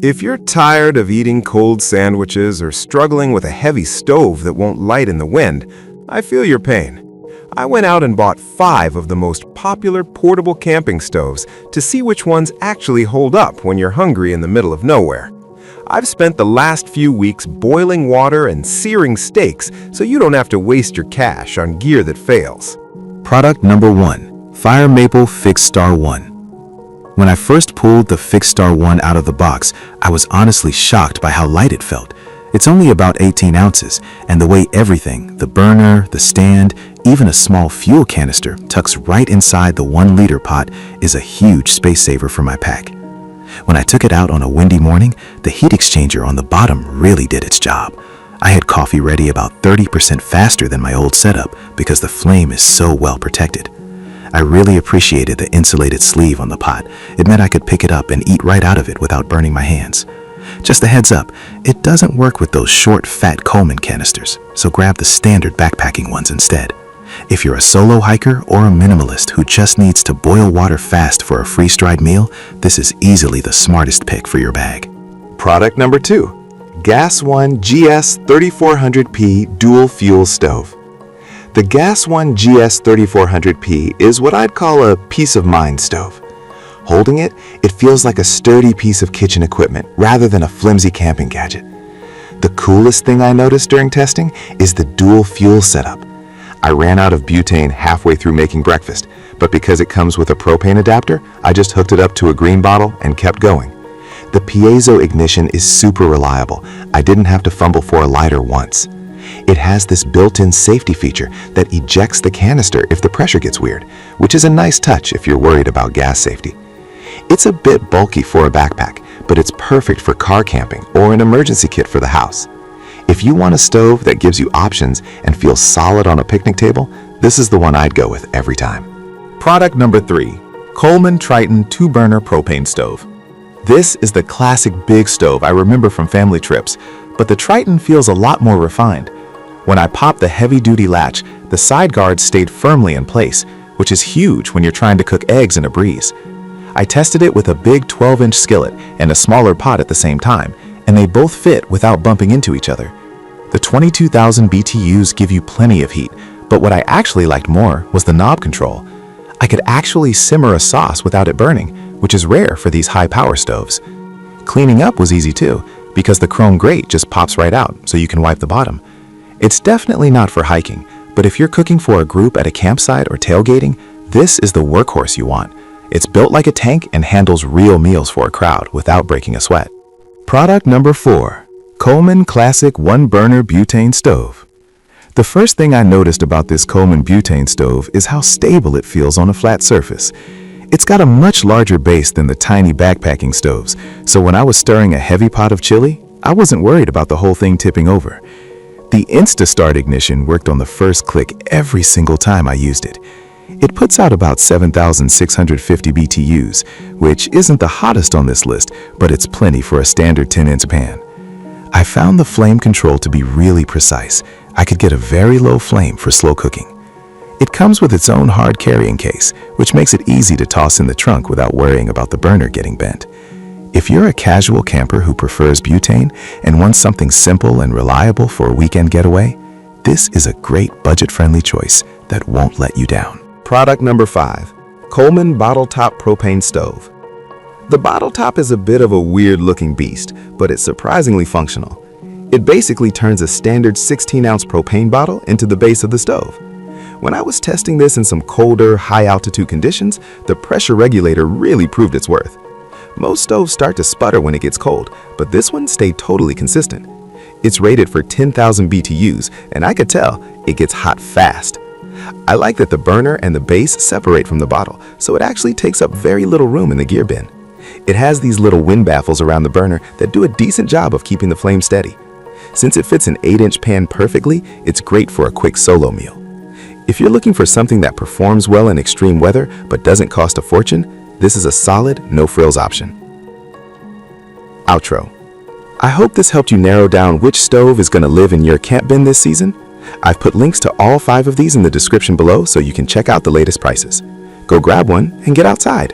If you're tired of eating cold sandwiches or struggling with a heavy stove that won't light in the wind, I feel your pain. I went out and bought 5 of the most popular portable camping stoves to see which ones actually hold up when you're hungry in the middle of nowhere. I've spent the last few weeks boiling water and searing steaks so you don't have to waste your cash on gear that fails. Product number 1. Fire Maple Fixed Star 1. When I first pulled the Fixed Star 1 out of the box, I was honestly shocked by how light it felt. It's only about 18 ounces, and the way everything, the burner, the stand, even a small fuel canister tucks right inside the 1-liter pot is a huge space saver for my pack. When I took it out on a windy morning, the heat exchanger on the bottom really did its job. I had coffee ready about 30% faster than my old setup because the flame is so well protected. I really appreciated the insulated sleeve on the pot. It meant I could pick it up and eat right out of it without burning my hands. Just a heads up, it doesn't work with those short, fat Coleman canisters, so grab the standard backpacking ones instead. If you're a solo hiker or a minimalist who just needs to boil water fast for a freeze-dried meal, this is easily the smartest pick for your bag. Product number 2. Gas One GS 3400P Dual Fuel Stove. The Gas One GS 3400P is what I'd call a peace of mind stove. Holding it, it feels like a sturdy piece of kitchen equipment rather than a flimsy camping gadget. The coolest thing I noticed during testing is the dual fuel setup. I ran out of butane halfway through making breakfast, but because it comes with a propane adapter, I just hooked it up to a green bottle and kept going. The piezo ignition is super reliable. I didn't have to fumble for a lighter once. It has this built-in safety feature that ejects the canister if the pressure gets weird, which is a nice touch if you're worried about gas safety. It's a bit bulky for a backpack, but it's perfect for car camping or an emergency kit for the house. If you want a stove that gives you options and feels solid on a picnic table, this is the one I'd go with every time. Product number 3. Coleman Triton 2-burner propane stove. This is the classic big stove I remember from family trips, but the Triton feels a lot more refined. When I popped the heavy-duty latch, the side guards stayed firmly in place, which is huge when you're trying to cook eggs in a breeze. I tested it with a big 12-inch skillet and a smaller pot at the same time, and they both fit without bumping into each other. The 22,000 BTUs give you plenty of heat, but what I actually liked more was the knob control. I could actually simmer a sauce without it burning, which is rare for these high-power stoves. Cleaning up was easy too, because the chrome grate just pops right out so you can wipe the bottom. It's definitely not for hiking, but if you're cooking for a group at a campsite or tailgating, this is the workhorse you want. It's built like a tank and handles real meals for a crowd without breaking a sweat. Product number 4. Coleman Classic 1-burner butane stove. The first thing I noticed about this Coleman butane stove is how stable it feels on a flat surface. It's got a much larger base than the tiny backpacking stoves, so when I was stirring a heavy pot of chili, I wasn't worried about the whole thing tipping over. The Insta-Start ignition worked on the first click every single time I used it. It puts out about 7,650 BTUs, which isn't the hottest on this list, but it's plenty for a standard 10-inch pan. I found the flame control to be really precise. I could get a very low flame for slow cooking. It comes with its own hard carrying case, which makes it easy to toss in the trunk without worrying about the burner getting bent. If you're a casual camper who prefers butane and wants something simple and reliable for a weekend getaway, this is a great budget-friendly choice that won't let you down. Product number 5. Coleman Bottle Top Propane Stove. The bottle top is a bit of a weird-looking beast, but it's surprisingly functional. It basically turns a standard 16-ounce propane bottle into the base of the stove. When I was testing this in some colder, high-altitude conditions, the pressure regulator really proved its worth. Most stoves start to sputter when it gets cold, but this one stayed totally consistent. It's rated for 10,000 BTUs, and I could tell it gets hot fast. I like that the burner and the base separate from the bottle, so it actually takes up very little room in the gear bin. It has these little wind baffles around the burner that do a decent job of keeping the flame steady. Since it fits an 8-inch pan perfectly, it's great for a quick solo meal. If you're looking for something that performs well in extreme weather but doesn't cost a fortune, this is a solid, no-frills option. Outro. I hope this helped you narrow down which stove is going to live in your camp bin this season. I've put links to all 5 of these in the description below so you can check out the latest prices. Go grab one and get outside.